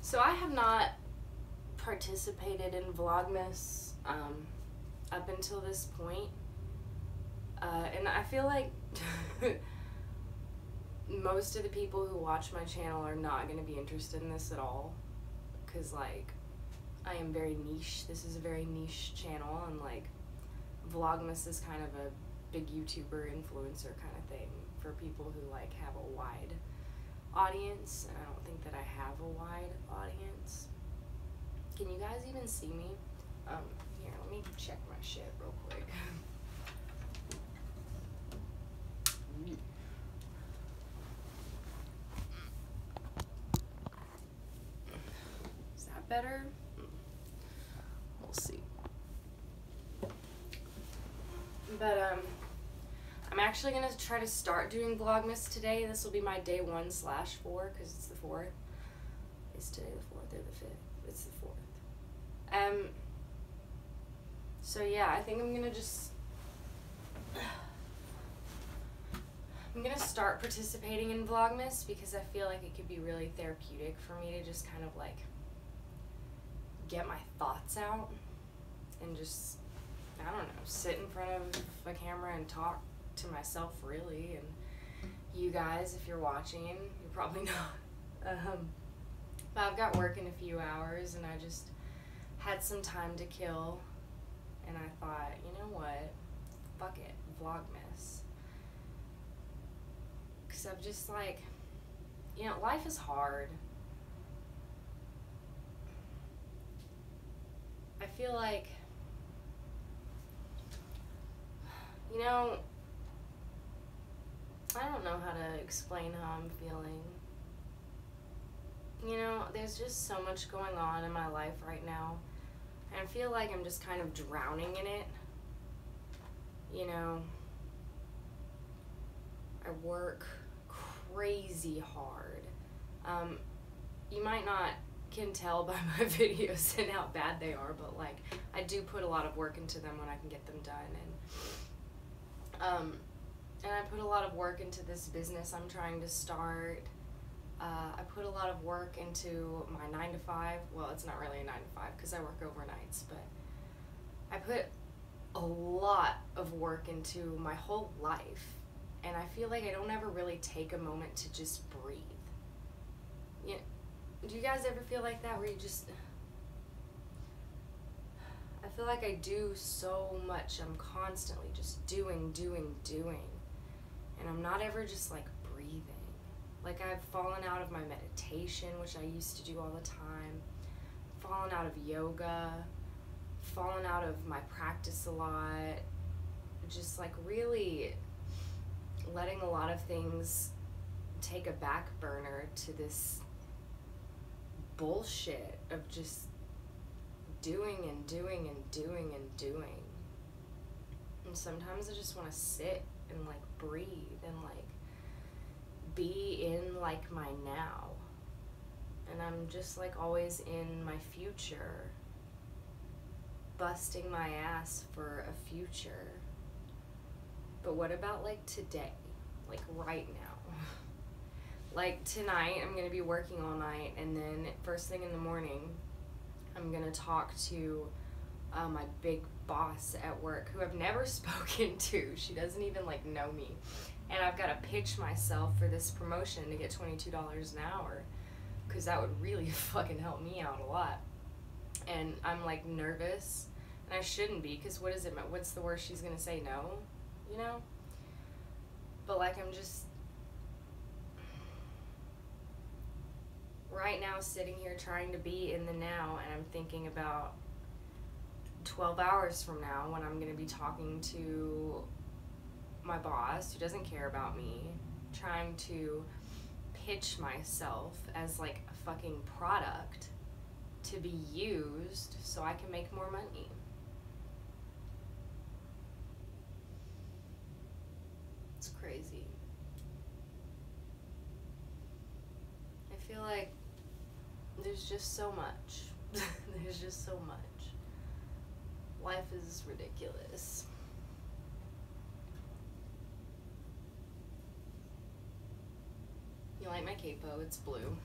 So I have not participated in Vlogmas up until this point. And I feel like most of the people who watch my channel are not going to be interested in this at all. Because, like, I am very niche. This is a very niche channel, and, like, Vlogmas is kind of a big YouTuber influencer kind of thing for people who, like, have a wide audience, and I don't think that I have a wide audience. Can you guys even see me? Here, let me check my shit real quick. Is that better? We'll see. But, I'm actually going to try to start doing Vlogmas today. This will be my day 1/4, because it's the 4th. Is today the 4th or the 5th? It's the 4th. So yeah, I think I'm going to just... I'm going to start participating in Vlogmas because I feel like it could be really therapeutic for me to just kind of, like, get my thoughts out and just, I don't know, sit in front of a camera and talk to myself, really, and you guys, if you're watching, you're probably not. But I've got work in a few hours, and I just had some time to kill, and I thought, you know what, fuck it, Vlogmas. Because I'm just like, you know, life is hard. I feel like, you know, I don't know how to explain how I'm feeling. You know, there's just so much going on in my life right now, and I feel like I'm just kind of drowning in it. You know, I work crazy hard. You might not can tell by my videos and how bad they are, but, like, I do put a lot of work into them when I can get them done, and I put a lot of work into this business I'm trying to start. I put a lot of work into my 9 to 5. Well, it's not really a 9 to 5 because I work overnights, but I put a lot of work into my whole life, and I feel like I don't ever really take a moment to just breathe. You know, do you guys ever feel like that, where you just... I feel like I do so much. I'm constantly just doing, and I'm not ever just, like, breathing. Like, I've fallen out of my meditation, which I used to do all the time, fallen out of yoga, fallen out of my practice a lot, just, like, really letting a lot of things take a back burner to this bullshit of just doing. And sometimes I just want to sit and, like, breathe and, like, be in, like, my now. And I'm just, like, always in my future, busting my ass for a future. But what about, like, today? Like, right now? Like, tonight, I'm going to be working all night, and then first thing in the morning, I'm going to talk to my big boss at work, who I've never spoken to. She doesn't even, like, know me. And I've got to pitch myself for this promotion to get $22 an hour, because that would really fucking help me out a lot. And I'm, like, nervous, and I shouldn't be, because what is it? What's the worst she's going to say? No? You know? But, like, I'm just... right now sitting here trying to be in the now, and I'm thinking about 12 hours from now when I'm going to be talking to my boss, who doesn't care about me, trying to pitch myself as, like, a fucking product to be used so I can make more money. It's crazy. I feel like there's just so much. There's just so much. Life is ridiculous. You like my capo? It's blue.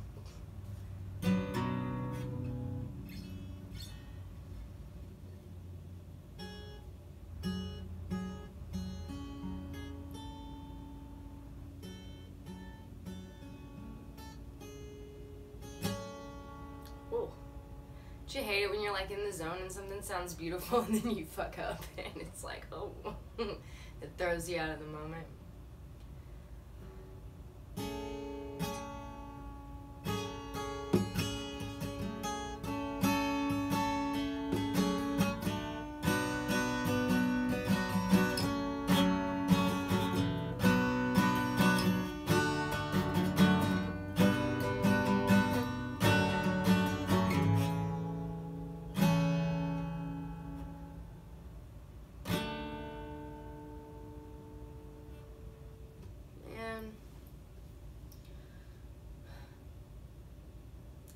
you hate it when you're like in the zone and something sounds beautiful and then you fuck up and it's like, oh, it throws you out of the moment.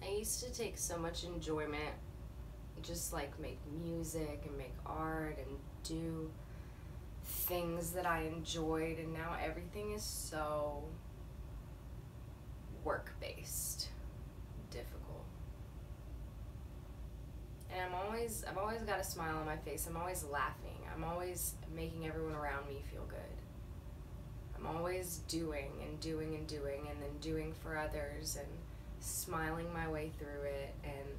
I used to take so much enjoyment, just like make music and make art and do things that I enjoyed, and now everything is so work-based, difficult. And I've always got a smile on my face. I'm always laughing. I'm always making everyone around me feel good. I'm always doing and doing and doing and then doing for others and smiling my way through it. And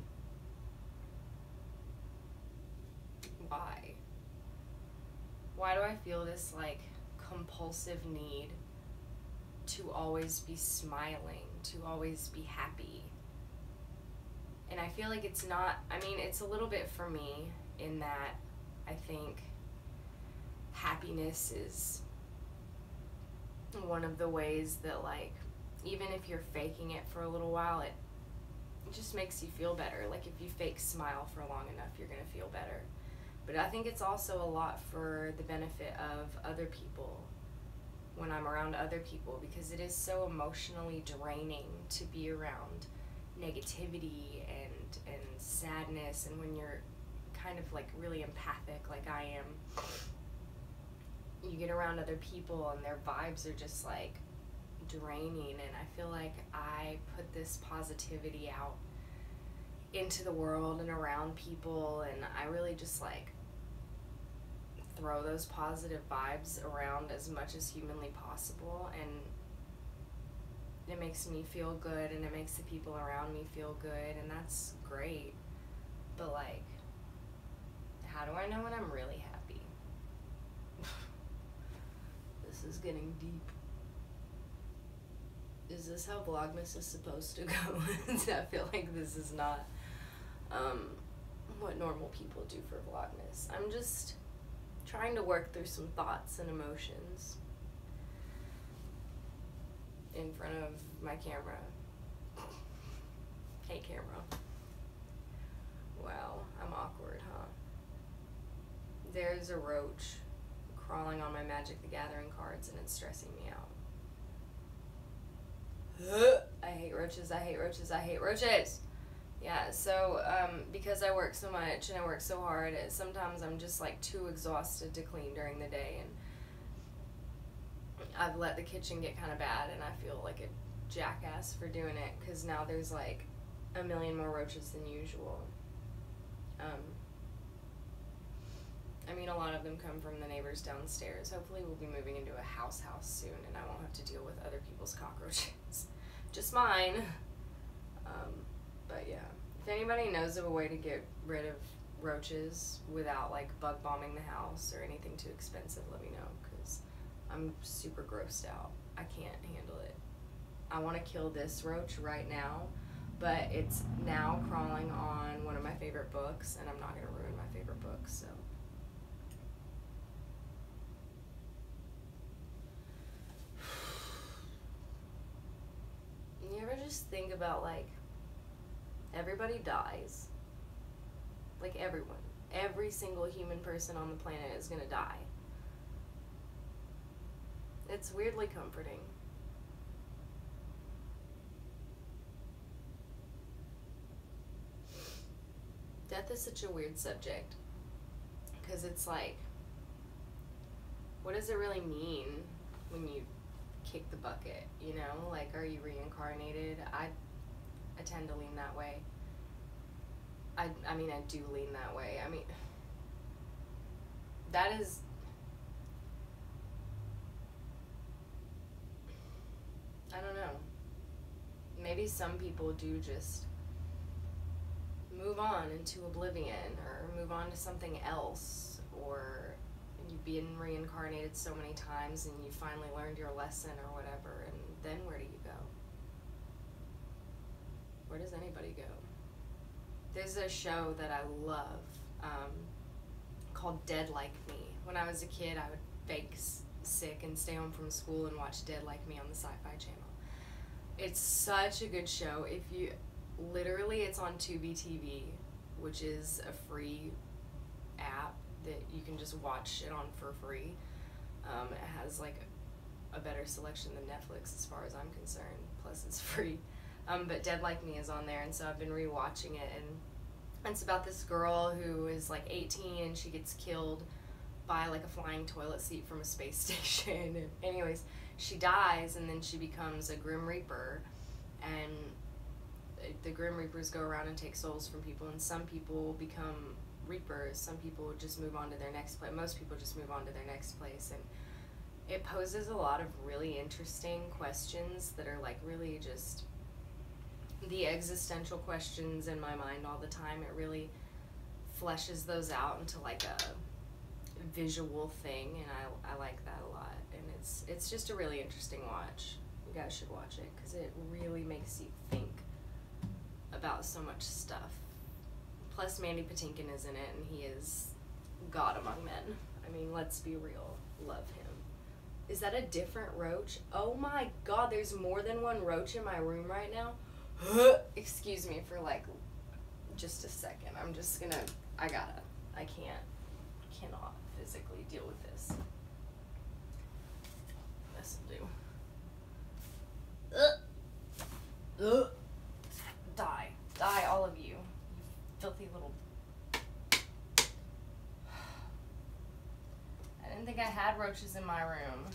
why do I feel this like compulsive need to always be smiling, to always be happy? And I feel like it's not, I mean, it's a little bit for me in that I think happiness is one of the ways that, like, even if you're faking it for a little while, it just makes you feel better. Like, if you fake smile for long enough, you're gonna feel better. But I think it's also a lot for the benefit of other people when I'm around other people, because it is so emotionally draining to be around negativity and sadness, and when you're kind of like really empathic like I am, you get around other people and their vibes are just like draining. And I feel like I put this positivity out into the world and around people, and I really just like throw those positive vibes around as much as humanly possible, and it makes me feel good and it makes the people around me feel good, and that's great. But like, how do I know when I'm really happy? This is getting deep. Is this how Vlogmas is supposed to go? I feel like this is not what normal people do for Vlogmas. I'm just trying to work through some thoughts and emotions in front of my camera. Hey, camera. Wow, I'm awkward, huh? There's a roach crawling on my Magic the Gathering cards, and it's stressing me out. I hate roaches, I hate roaches, I hate roaches! Yeah, so, because I work so much and I work so hard, sometimes I'm just, like, too exhausted to clean during the day, and I've let the kitchen get kind of bad, and I feel like a jackass for doing it, because now there's, like, a million more roaches than usual. I mean, a lot of them come from the neighbors downstairs. Hopefully we'll be moving into a house soon, and I won't have to deal with other people's cockroaches. Just mine. But yeah, if anybody knows of a way to get rid of roaches without like bug bombing the house or anything too expensive, let me know, because I'm super grossed out. I can't handle it. I want to kill this roach right now, but it's now crawling on one of my favorite books, and I'm not going to ruin my favorite book, so. You ever just think about, like, everybody dies. Like, everyone. Every single human person on the planet is gonna die. It's weirdly comforting. Death is such a weird subject, because it's like, what does it really mean when you kick the bucket, you know? Like, are you reincarnated? I tend to lean that way. I mean, I do lean that way. I mean, that is, I don't know. Maybe some people do just move move on into oblivion or move on to something else, or you've been reincarnated so many times and you finally learned your lesson or whatever, and then where do you go? Where does anybody go? There's a show that I love called Dead Like Me. When I was a kid, I would fake sick and stay home from school and watch Dead Like Me on the Sci-Fi Channel. It's such a good show. If you literally, it's on Tubi TV, which is a free app that you can just watch it on for free. It has like a better selection than Netflix as far as I'm concerned, plus it's free. But Dead Like Me is on there, and so I've been rewatching it, and it's about this girl who is like 18 and she gets killed by like a flying toilet seat from a space station. And anyways, she dies, and then she becomes a Grim Reaper, and the Grim Reapers go around and take souls from people, and some people become Reapers, some people just move on to their next place, most people just move on to their next place, and it poses a lot of really interesting questions that are like really just the existential questions in my mind all the time. It really fleshes those out into like a visual thing, and I like that a lot, and it's just a really interesting watch. You guys should watch it because it really makes you think about so much stuff. Plus Mandy Patinkin is in it, and he is God among men. I mean, let's be real, love him. Is that a different roach? Oh my god, there's more than one roach in my room right now. Excuse me for like just a second. I'm just gonna, I cannot physically deal with this. This'll do. Die, all of you. You filthy little. I didn't think I had roaches in my room.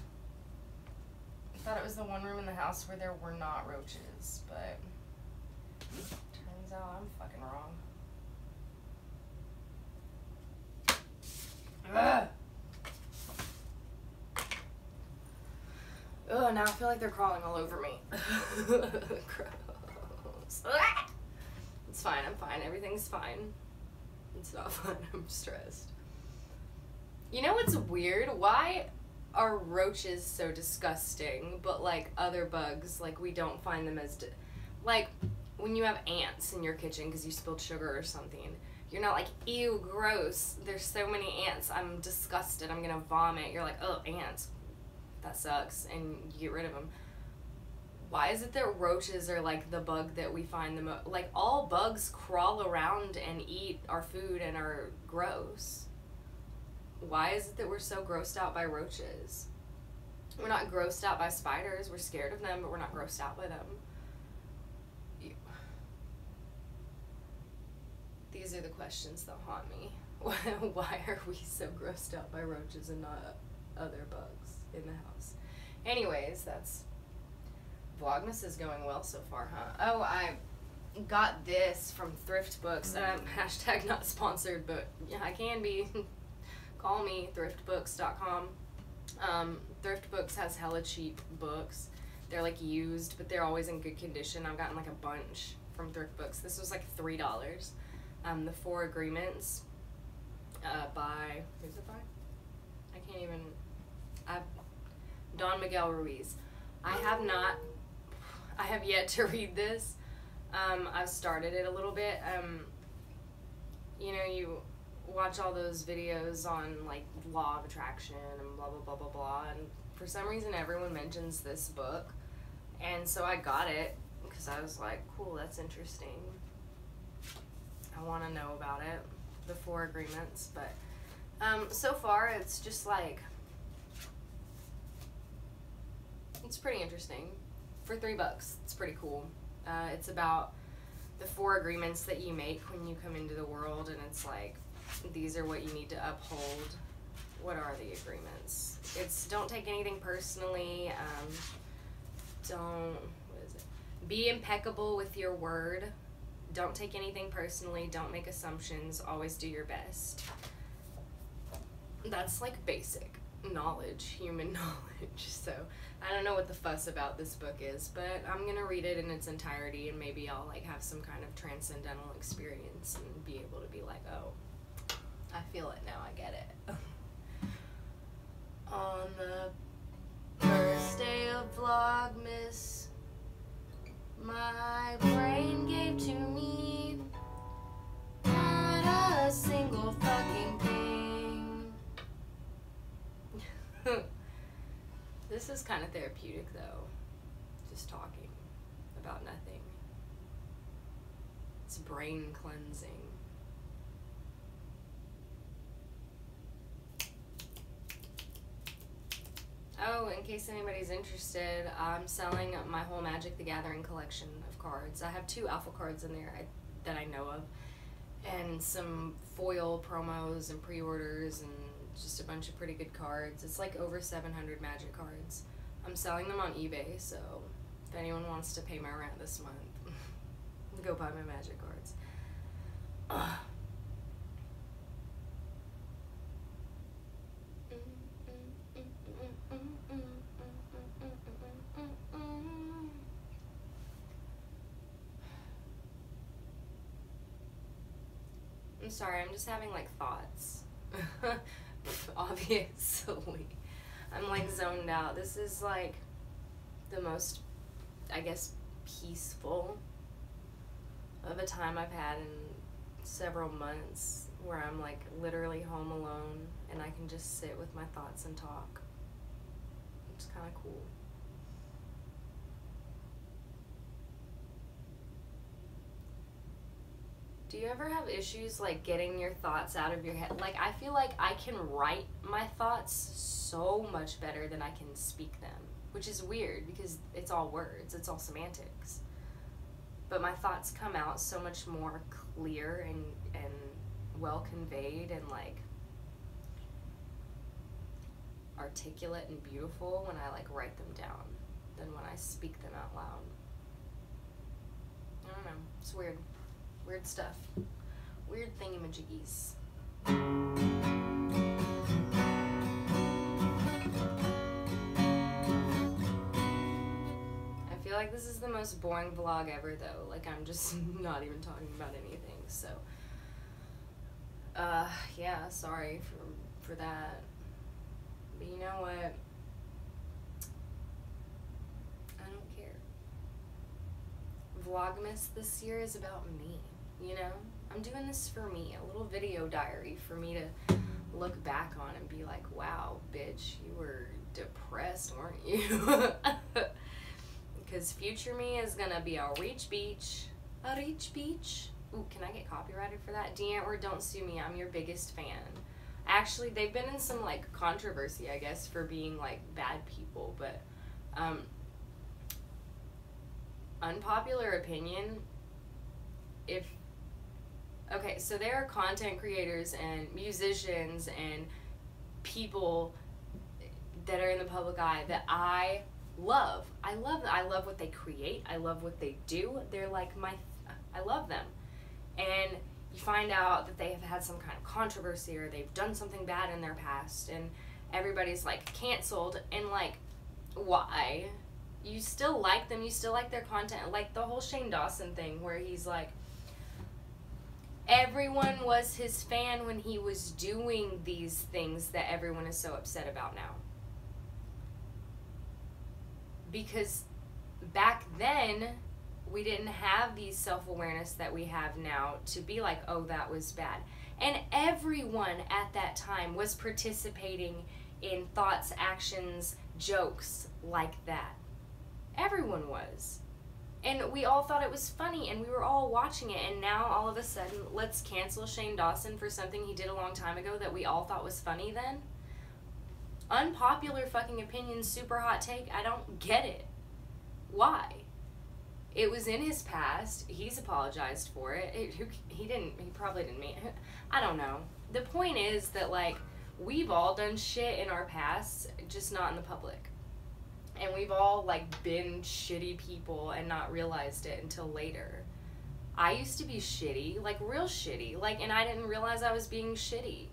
I thought it was the one room in the house where there were not roaches, but turns out I'm fucking wrong. Ugh. Ugh, now I feel like they're crawling all over me. Gross. It's fine, I'm fine. Everything's fine. It's not fun, I'm stressed. You know what's weird? Why are roaches so disgusting, but like other bugs, like we don't find them as, like when you have ants in your kitchen because you spilled sugar or something, you're not like, ew, gross, there's so many ants, I'm disgusted, I'm gonna vomit. You're like, oh, ants, that sucks, and you get rid of them. Why is it that roaches are like the bug that we find the most, like all bugs crawl around and eat our food and are gross? Why is it that we're so grossed out by roaches? We're not grossed out by spiders, we're scared of them, but we're not grossed out by them. These are the questions that haunt me. Why are we so grossed out by roaches and not other bugs in the house? Anyways, that's... Vlogmas is going well so far, huh? Oh, I got this from Thrift Books. Hashtag not sponsored, but yeah, I can be. Call me, thriftbooks.com. Thrift Books has hella cheap books. They're like used, but they're always in good condition. I've gotten like a bunch from Thrift Books. This was like $3. The 4 Agreements by, who's it by? I can't even, Don Miguel Ruiz. I have yet to read this. I've started it a little bit. You know, you watch all those videos on like law of attraction and blah blah blah blah blah, and for some reason everyone mentions this book, and so I got it because I was like, cool, that's interesting, I want to know about it, the 4 Agreements. But so far it's just like, it's pretty interesting. For $3, it's pretty cool. It's about the 4 agreements that you make when you come into the world, and it's like, these are what you need to uphold. What are the agreements? It's don't take anything personally. What is it? Be impeccable with your word. Don't take anything personally. Don't make assumptions. Always do your best. That's like basic. knowledge, human knowledge. So I don't know what the fuss about this book is, but I'm gonna read it in its entirety, and maybe I'll like have some kind of transcendental experience and be able to be like, oh, I feel it now, I get it. On the first day of Vlogmas, my brain gave to me not a single fucking thing. This is kind of therapeutic though, just talking about nothing. It's brain cleansing. Oh, in case anybody's interested, I'm selling my whole Magic the Gathering collection of cards. I have 2 alpha cards in there that I know of, and some foil promos and pre-orders and just a bunch of pretty good cards. It's like over 700 Magic cards. I'm selling them on eBay, so if anyone wants to pay my rent this month, go buy my Magic cards. I'm sorry, I'm just having like thoughts. Obviously. I'm like zoned out. This is like the most, I guess, peaceful of a time I've had in several months, where I'm like literally home alone and I can just sit with my thoughts and talk. It's kind of cool. Do you ever have issues like getting your thoughts out of your head? Like, I feel like I can write my thoughts so much better than I can speak them, which is weird because it's all words, it's all semantics. But my thoughts come out so much more clear and well conveyed and like articulate and beautiful when I like write them down than when I speak them out loud. I don't know, it's weird. Weird stuff. Weird thingamajiggies. I feel like this is the most boring vlog ever though. Like I'm just not even talking about anything, so yeah, sorry for that. But you know what? I don't care. Vlogmas this year is about me. You know, I'm doing this for me, a little video diary for me to look back on and be like, wow, bitch, you were depressed, weren't you? Because future me is gonna be a reach beach. Ooh, can I get copyrighted for that? D'Antwoord, don't sue me, I'm your biggest fan. Actually, they've been in some like controversy, I guess, for being like bad people, but unpopular opinion, okay, so there are content creators and musicians and people that are in the public eye that I love. I love what they create. I love what they do. They're like I love them. And you find out that they have had some kind of controversy or they've done something bad in their past and everybody's like canceled, and like, why? You still like them, you still like their content. Like the whole Shane Dawson thing where he's like, everyone was his fan when he was doing these things that everyone is so upset about now. Because back then, we didn't have these self-awareness that we have now to be like, oh, that was bad. And everyone at that time was participating in thoughts, actions, jokes like that. Everyone was. And we all thought it was funny, and we were all watching it, and now all of a sudden, let's cancel Shane Dawson for something he did a long time ago that we all thought was funny then? Unpopular fucking opinion, super hot take, I don't get it. Why? It was in his past, he's apologized for it, he probably didn't mean it. I don't know. The point is that, like, we've all done shit in our past, just not in the public. And we've all, like, been shitty people and not realized it until later. I used to be shitty, like, real shitty. Like, and I didn't realize I was being shitty.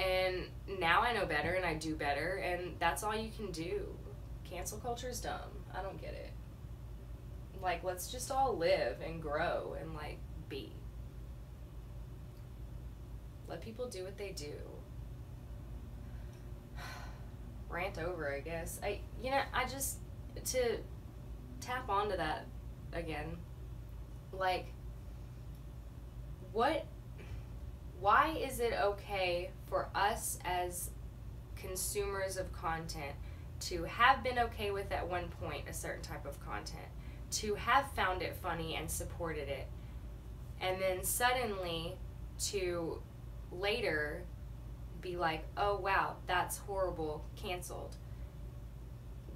And now I know better and I do better, and that's all you can do. Cancel culture is dumb. I don't get it. Like, let's just all live and grow and, like, be. Let people do what they do. Rant over, I guess. I just, to tap onto that again, like, why is it okay for us as consumers of content to have been okay with at one point a certain type of content, to have found it funny and supported it, and then suddenly to later be like, oh wow, that's horrible, canceled?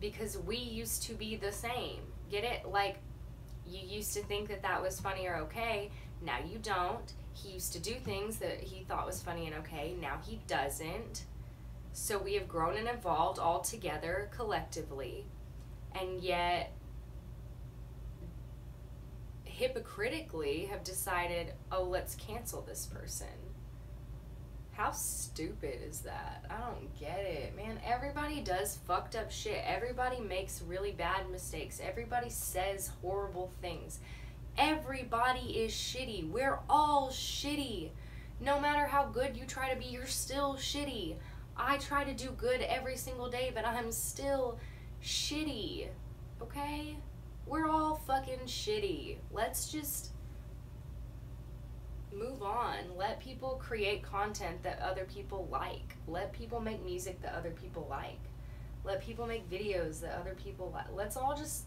Because we used to be the same. Get it? Like, you used to think that that was funny or okay, now you don't. He used to do things that he thought was funny and okay, now he doesn't. So we have grown and evolved all together collectively, and yet hypocritically have decided, oh, let's cancel this person. How stupid is that? I don't get it, man. Everybody does fucked up shit. Everybody makes really bad mistakes. Everybody says horrible things. Everybody is shitty. We're all shitty. No matter how good you try to be, you're still shitty. I try to do good every single day, but I'm still shitty. Okay? We're all fucking shitty. Let's just move on. Let people create content that other people like. Let people make music that other people like. Let people make videos that other people like. Let's all just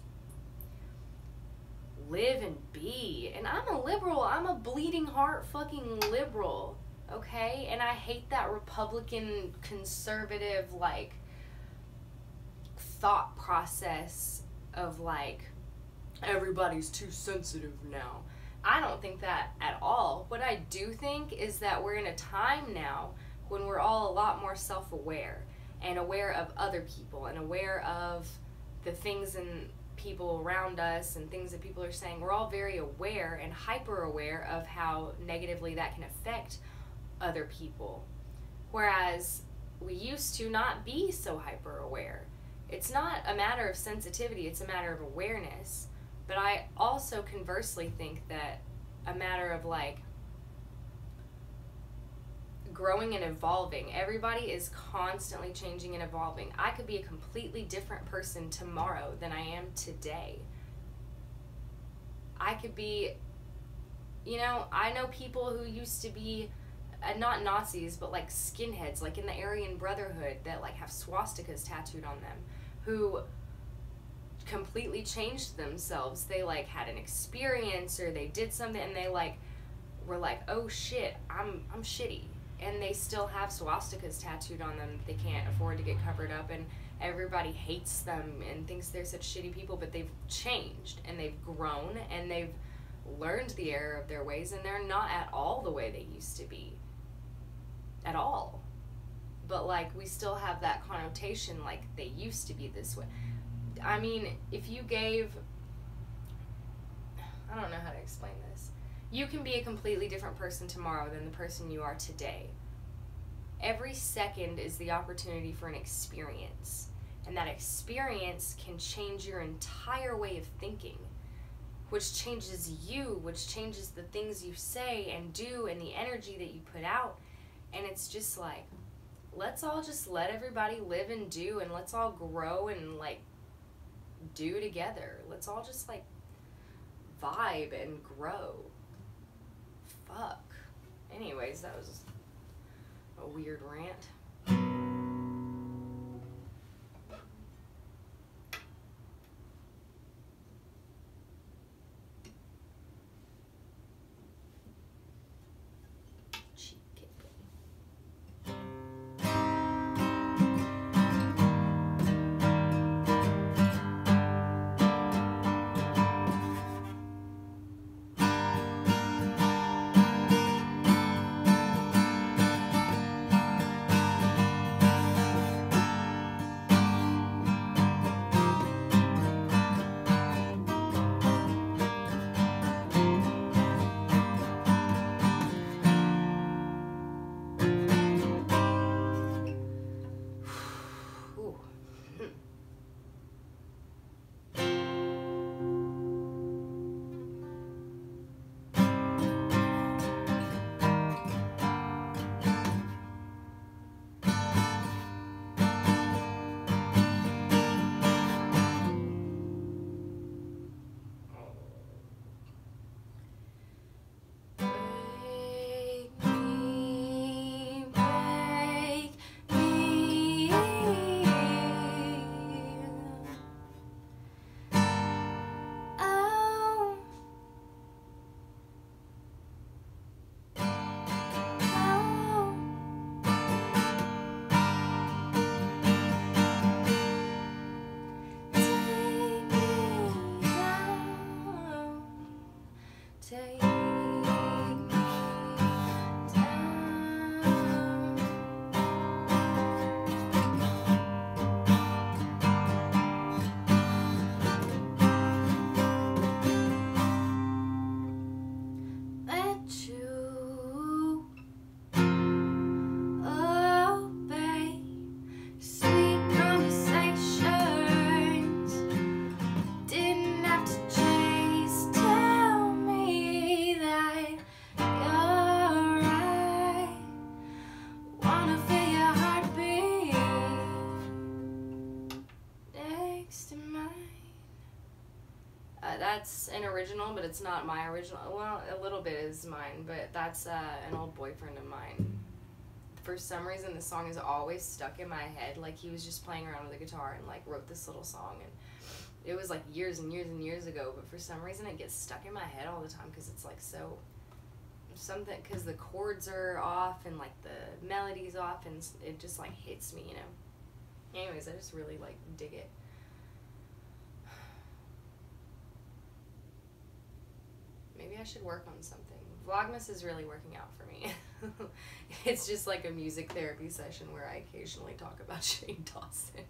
live and be. And I'm a liberal. I'm a bleeding heart fucking liberal. Okay? And I hate that Republican conservative, like, thought process of, like, everybody's too sensitive now. I don't think that at all. What I do think is that we're in a time now when we're all a lot more self-aware and aware of other people and aware of the things and people around us and things that people are saying. We're all very aware and hyper-aware of how negatively that can affect other people. Whereas we used to not be so hyper-aware. It's not a matter of sensitivity, it's a matter of awareness. But I also conversely think that a matter of, like, growing and evolving. Everybody is constantly changing and evolving. I could be a completely different person tomorrow than I am today. I could be, I know people who used to be, not Nazis, but, like, skinheads, like in the Aryan Brotherhood, that, like, have swastikas tattooed on them, who completely changed themselves. They, like, had an experience or they did something and they, like, were like, oh shit, I'm shitty. And they still have swastikas tattooed on them. They can't afford to get covered up, and everybody hates them and thinks they're such shitty people, but they've changed and they've grown and they've learned the error of their ways, and they're not at all the way they used to be. At all. But, like, we still have that connotation, like, they used to be this way. I mean, if you gave, I don't know how to explain this. You can be a completely different person tomorrow than the person you are today. Every second is the opportunity for an experience. And that experience can change your entire way of thinking, which changes you, which changes the things you say and do and the energy that you put out. And it's just like, let's all just let everybody live and do, and let's all grow and, like, do together. Let's all just, like, vibe and grow. Fuck. Anyways, that was a weird rant. take me down. Let you obey sweet conversations. Didn't have to chase. Tell me that you're right. Wanna feel your heartbeat next to mine. That's an original, but it's not my original. Well, a little bit is mine, but that's an old boyfriend of mine. For some reason, the song is always stuck in my head. Like, he was just playing around with the guitar and, like, wrote this little song. And it was, like, years and years and years ago. But for some reason, it gets stuck in my head all the time because it's, like, so... something... because the chords are off and, like, the melody's off. And it just, like, hits me, you know? Anyways, I just really, like, dig it. Maybe I should work on something. Vlogmas is really working out for me. It's just like a music therapy session where I occasionally talk about Shane Dawson.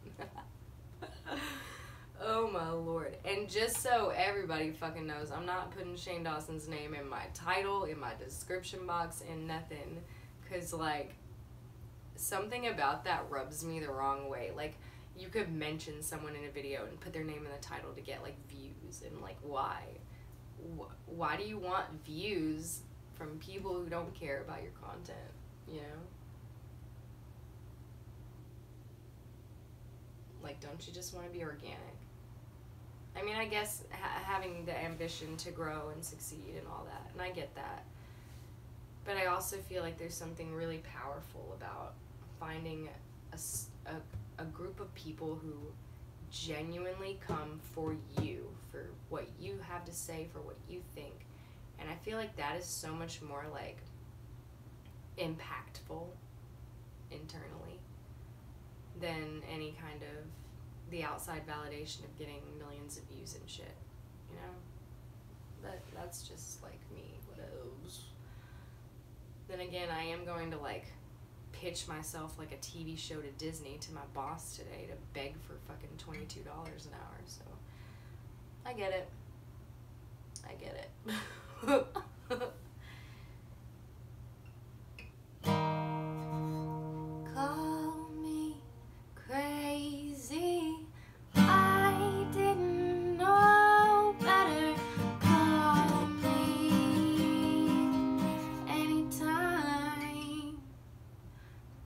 Oh my lord. And just so everybody fucking knows, I'm not putting Shane Dawson's name in my title, in my description box, in nothing. Because, like, something about that rubs me the wrong way. Like, you could mention someone in a video and put their name in the title to get, like, views. And, like, why? Why do you want views from people who don't care about your content, you know? Like, don't you just want to be organic? I mean, I guess having the ambition to grow and succeed and all that, and I get that. But I also feel like there's something really powerful about finding a group of people who genuinely come for you, for what you have to say, for what you think. And I feel like that is so much more, like, impactful internally than any kind of the outside validation of getting millions of views and shit, you know? But that's just, like, me. What else? Then again, I am going to, like, pitch myself like a TV show to Disney to my boss today to beg for fucking $22 an hour, so I get it. I get it. Call me crazy, I didn't know better. Call me anytime.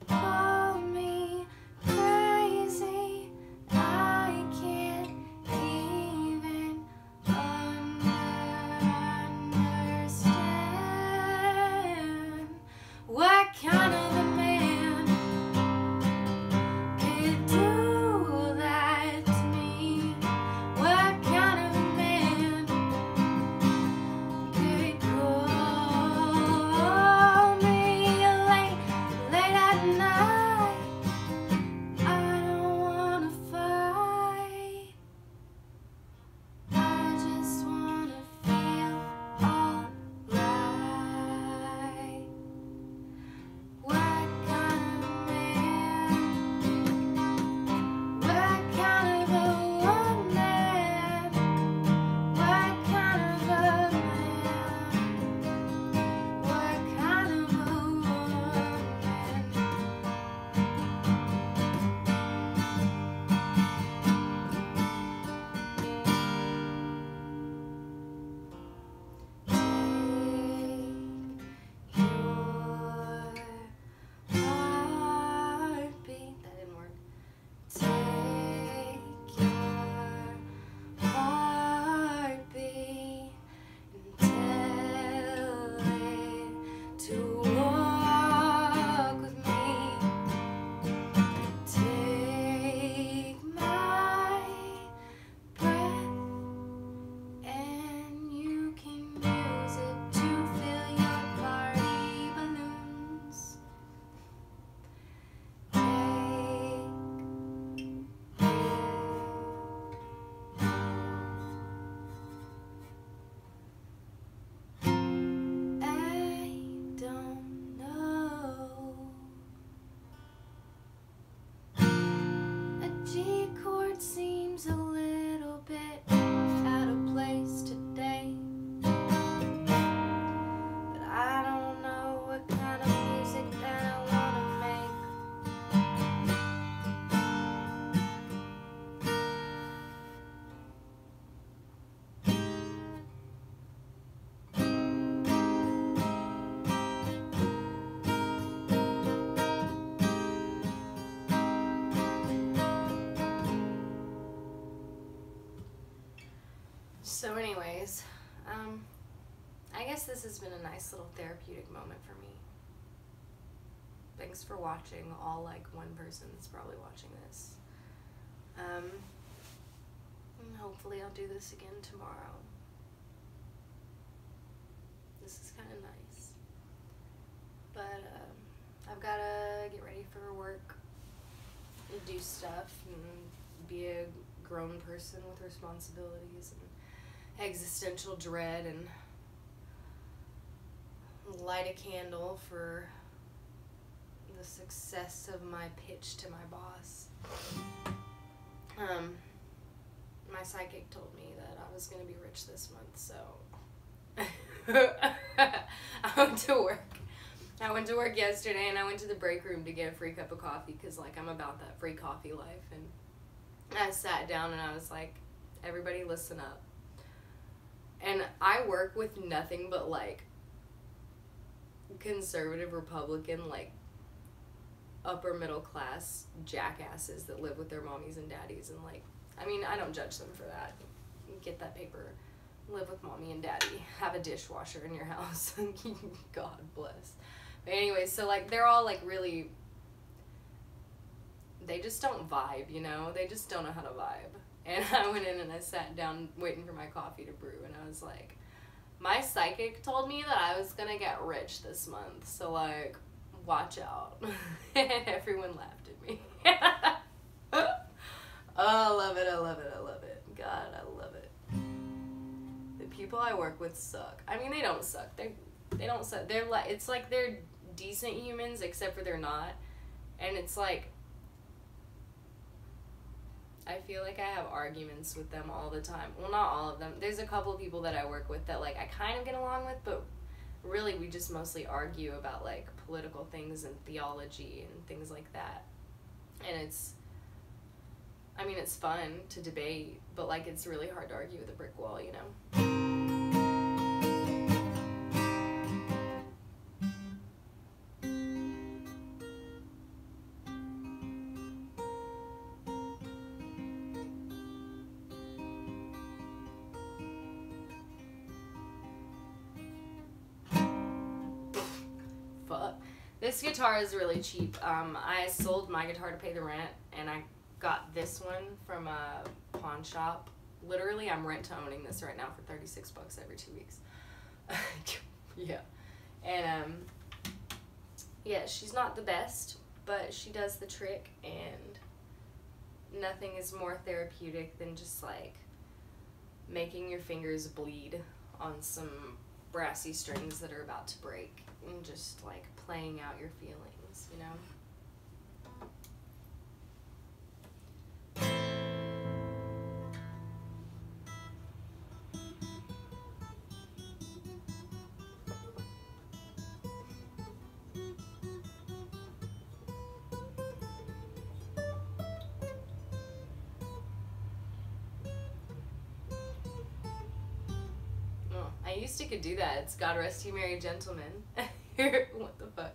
Call me crazy, I can't even understand. anyways, I guess this has been a nice little therapeutic moment for me. Thanks for watching, all like one person that's probably watching this. And hopefully I'll do this again tomorrow. This is kind of nice. But I've got to get ready for work and do stuff and be a grown person with responsibilities and existential dread, and light a candle for the success of my pitch to my boss. My psychic told me that I was going to be rich this month, so I went to work. I went to work yesterday, and I went to the break room to get a free cup of coffee, because, like, I'm about that free coffee life. And I sat down, and I was like, everybody listen up. And I work with nothing but, like, conservative Republican, like, upper middle class jackasses that live with their mommies and daddies. And, like, I mean, I don't judge them for that. Get that paper. Live with mommy and daddy. Have a dishwasher in your house. God bless. But anyway, so, like, they're all, like, really, they just don't vibe, you know? They just don't know how to vibe. And I went in and I sat down waiting for my coffee to brew, and I was like, my psychic told me that I was gonna get rich this month, so, like, watch out. And everyone laughed at me. Oh, I love it, I love it, I love it. God, I love it. The people I work with suck. I mean, they don't suck. They don't suck. They're like, it's like they're decent humans, except for they're not. And it's like, I feel like I have arguments with them all the time. Well, not all of them. There's a couple of people that I work with that, like, I kind of get along with, but really we just mostly argue about, like, political things and theology and things like that. And it's, I mean, it's fun to debate, but, like, it's really hard to argue with a brick wall, you know? This guitar is really cheap. I sold my guitar to pay the rent, and I got this one from a pawn shop. Literally, I'm rent to owning this right now for $36 every 2 weeks. Yeah. And, yeah, she's not the best, but she does the trick, and nothing is more therapeutic than just, like, making your fingers bleed on some brassy strings that are about to break, and just, like, playing out your feelings, you know? Oh, I used to could do that. It's God Rest You Merry Gentlemen. What the fuck?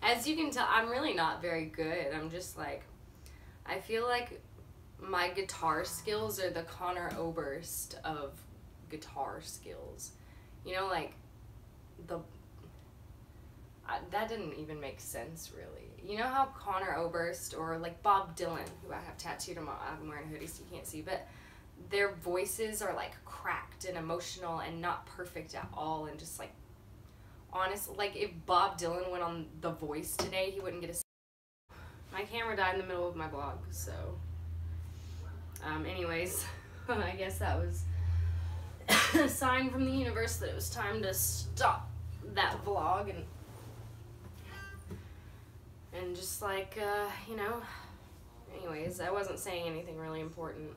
As you can tell, I'm really not very good. I'm just like, I feel like my guitar skills are the Conor Oberst of guitar skills. You know, like, that didn't even make sense, really. You know how Conor Oberst or, like, Bob Dylan, who I have tattooed on my, I'm wearing a hoodie so you can't see, but their voices are, like, cracked and emotional and not perfect at all, and just, like, honest, like, if Bob Dylan went on The Voice today, he wouldn't get a... My camera died in the middle of my vlog, so... anyways, I guess that was a sign from the universe that it was time to stop that vlog, and just, like, you know... Anyways, I wasn't saying anything really important.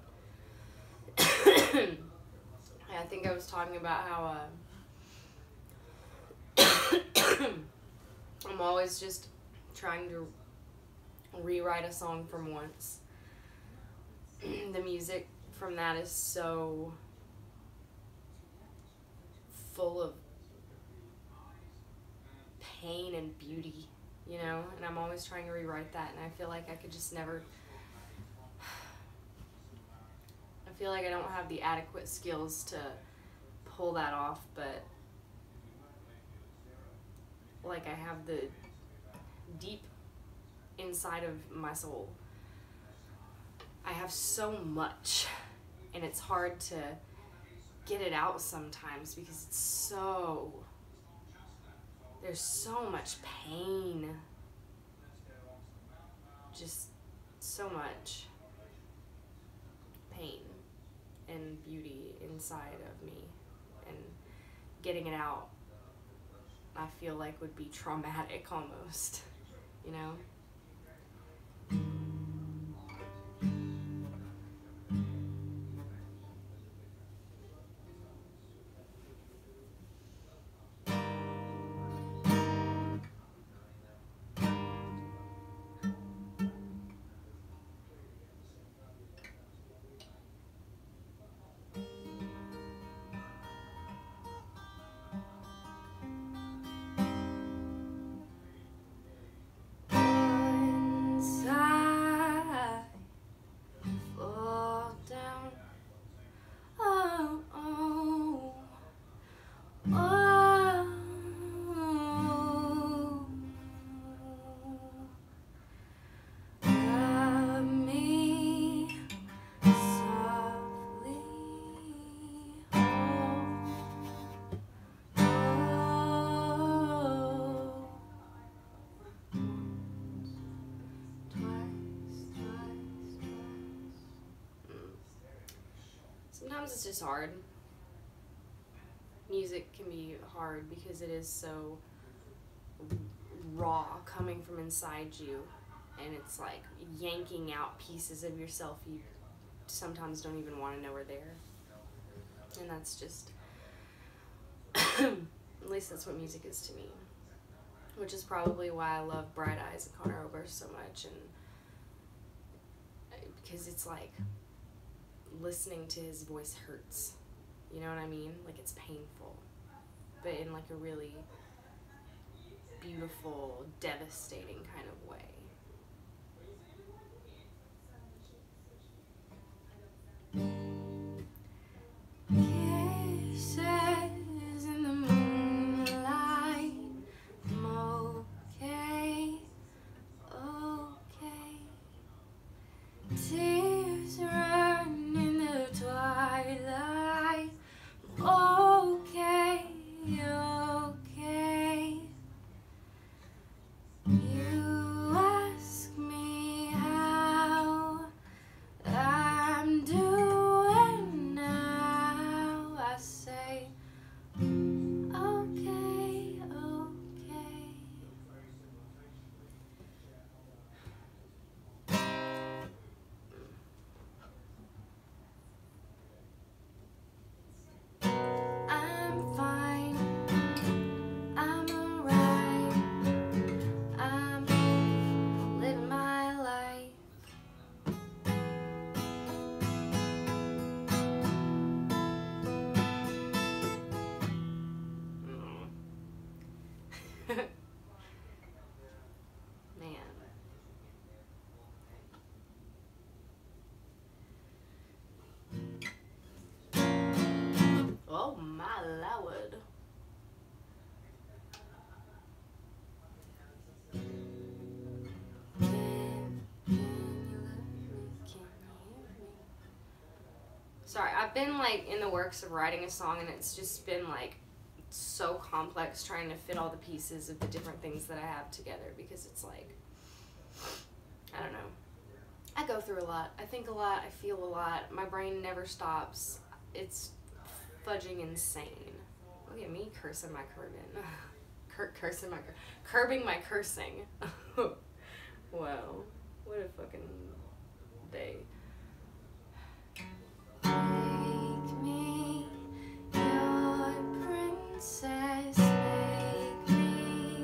I think I was talking about how, I'm always just trying to rewrite a song from once. The music from that is so full of pain and beauty, you know, and I'm always trying to rewrite that, and I feel like I could just never, I feel like I don't have the adequate skills to pull that off, but like I have the deep inside of my soul, I have so much, and it's hard to get it out sometimes because it's so, there's so much pain, just so much pain and beauty inside of me, and getting it out, I feel like would be traumatic almost, you know? Sometimes it's just hard. Music can be hard because it is so raw, coming from inside you, and it's like yanking out pieces of yourself you sometimes don't even want to know are there. And that's just, at least that's what music is to me, which is probably why I love Bright Eyes and Conor Oberst so much, and because it's like listening to his voice hurts, you know what I mean? Like, it's painful, but in like a really beautiful, devastating kind of way. Kisses in the moonlight, I'm okay, okay. Tears run in the twilight, okay, okay. You ask me how I'm doing now, I say, okay, okay. I'm fine, I'm alright, I'm living my life. Man. Oh my lord. Sorry, I've been like in the works of writing a song, and it's just been like so complex trying to fit all the pieces of the different things that I have together, because it's like, I don't know. I go through a lot. I think a lot. I feel a lot. My brain never stops. It's fudging insane. Look at me cursing my curbing. Curbing my cursing. Wow. What a fucking day. Make me your princess. Make me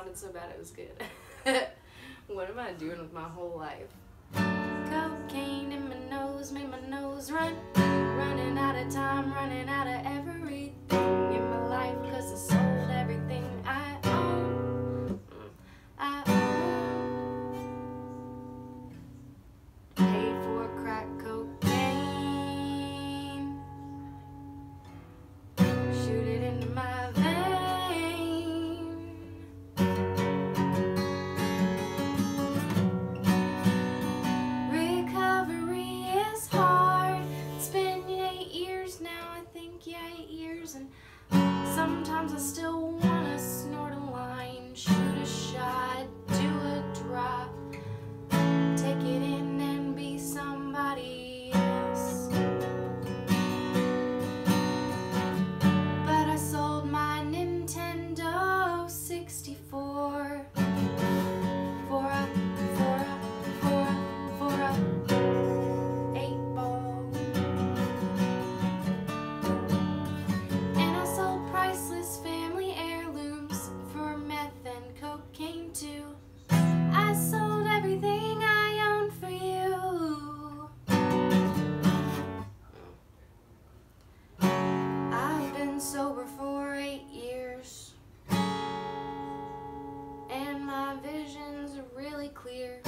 sounded so bad it was good. What am I doing with my whole life? Cocaine in my nose made my nose run. Running out of time, running out of everything in my life, 'cause I sold everything I own. I own. Paid for crack cocaine. Shoot it into my vein. Recovery is hard. It's been 8 years now, I think, yeah, 8 years, and sometimes I still wanna snort a line, shoot a shot, do a drop, take it in and be somebody else. But I sold my Nintendo 64 for a 8-ball. And I sold priceless family heirlooms for meth and cocaine too. I sold everything I owned for you. I've been sober for 8 years, and my vision's really clear,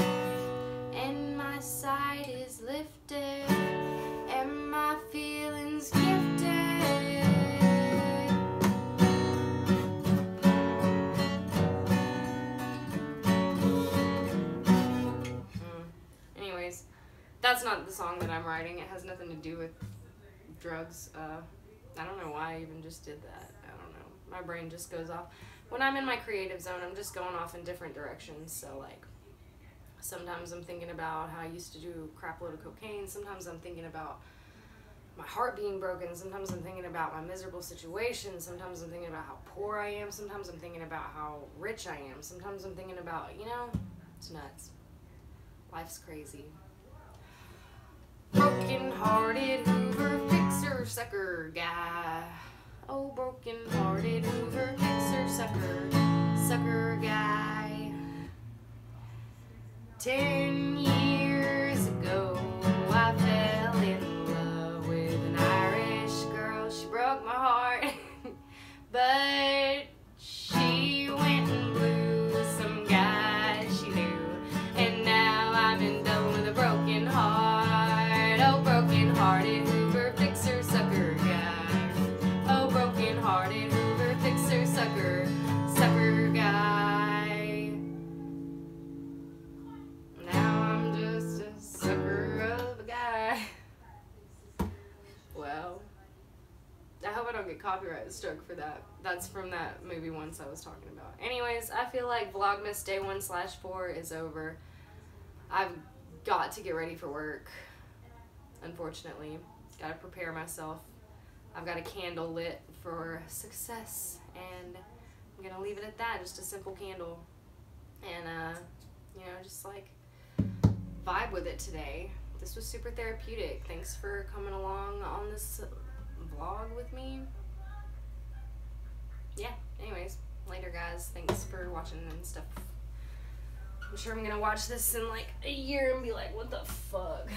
and my sight is lifted, and my feelings gifted. Anyways, that's not the song that I'm writing. It has nothing to do with drugs. I don't know why I even just did that. I don't know. My brain just goes off. When I'm in my creative zone, I'm just going off in different directions. So, like, sometimes I'm thinking about how I used to do a crap load of cocaine. Sometimes I'm thinking about my heart being broken. Sometimes I'm thinking about my miserable situation. Sometimes I'm thinking about how poor I am. Sometimes I'm thinking about how rich I am. Sometimes I'm thinking about, you know, it's nuts. Life's crazy. Broken-hearted Hoover fixer sucker guy. Oh, broken-hearted Hoover fixer sucker guy. 10 years ago, I fell in love with an Irish girl. She broke my heart, but she went and blew some guy she knew, and now I'm in love with a broken heart. Oh, broken-hearted Hoover fixer sucker guy. Oh, broken-hearted Hoover fixer sucker guy. Now I'm just a sucker of a guy. Well, I hope I don't get copyright struck for that. That's from that movie Once I was talking about. Anyways, I feel like Vlogmas day 1/4 is over. I've got to get ready for work, unfortunately. Gotta prepare myself. I've got a candle lit for success, and I'm gonna leave it at that, just a simple candle. And, you know, just like vibe with it today. This was super therapeutic. Thanks for coming along on this vlog with me. Yeah, anyways, later guys. Thanks for watching and stuff. I'm sure I'm gonna watch this in like a year and be like, what the fuck?